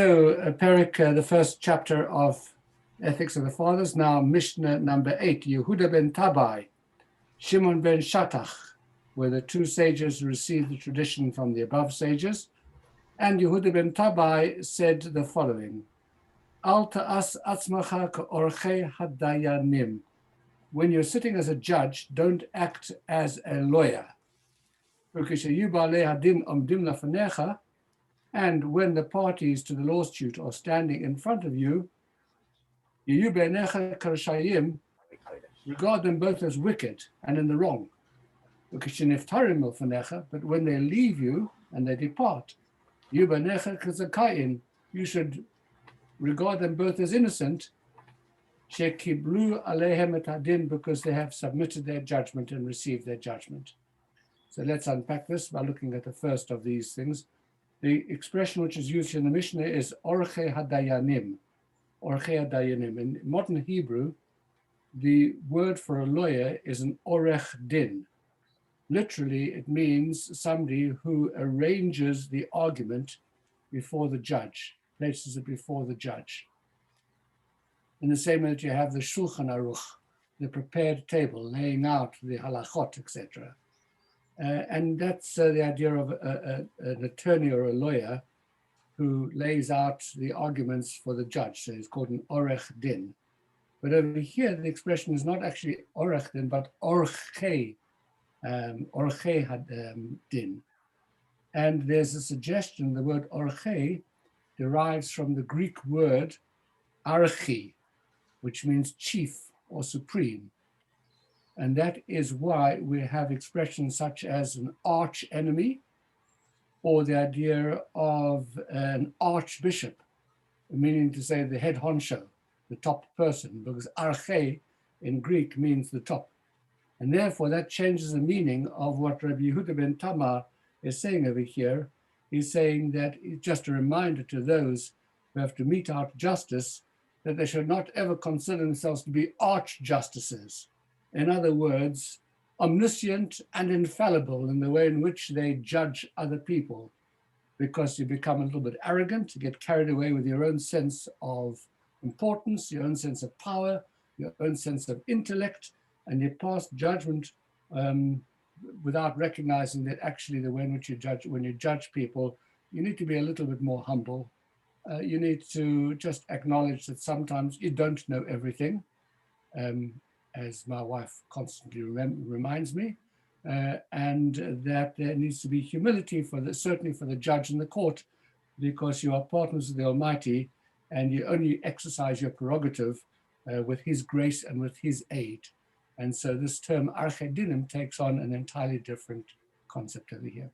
So, Perek, the first chapter of Ethics of the Fathers, now Mishnah number 8, Yehuda ben Tabai, Shimon ben Shatach, where the two sages received the tradition from the above sages. And Yehuda ben Tabai said the following, Al ta'as atzmacha ka'orchei hadayanim. When you're sitting as a judge, don't act as a lawyer. And when the parties to the lawsuit are standing in front of you, regard them both as wicked and in the wrong. But when they leave you and they depart, you should regard them both as innocent, because they have submitted their judgment and received their judgment. So let's unpack this by looking at the first of these things. The expression which is used in the Mishnah is orchei hadayanim. Orchei hadayanim. In modern Hebrew, the word for a lawyer is an orech din. Literally, it means somebody who arranges the argument before the judge, places it before the judge. In the same way that you have the Shulchan Aruch, the prepared table, laying out the halachot, etc. And that's the idea of an attorney or a lawyer who lays out the arguments for the judge. So it's called an orech din. But over here, the expression is not actually orech din, but orchei din. And there's a suggestion the word orchei derives from the Greek word archi, which means chief or supreme. And that is why we have expressions such as an arch enemy, or the idea of an archbishop, meaning to say the head honcho, the top person, because arche in Greek means the top. And therefore that changes the meaning of what Rabbi Yehuda ben Tamar is saying over here. He's saying that it's just a reminder to those who have to mete out justice that they should not ever consider themselves to be arch-justices. In other words, omniscient and infallible in the way in which they judge other people, because you become a little bit arrogant, you get carried away with your own sense of importance, your own sense of power, your own sense of intellect, and you pass judgment without recognizing that actually the way in which you judge, when you judge people, you need to be a little bit more humble. You need to just acknowledge that sometimes you don't know everything. As my wife constantly reminds me, and that there needs to be humility certainly for the judge and the court, because you are partners with the Almighty, and you only exercise your prerogative with His grace and with His aid. And so this term arche dinim takes on an entirely different concept over here.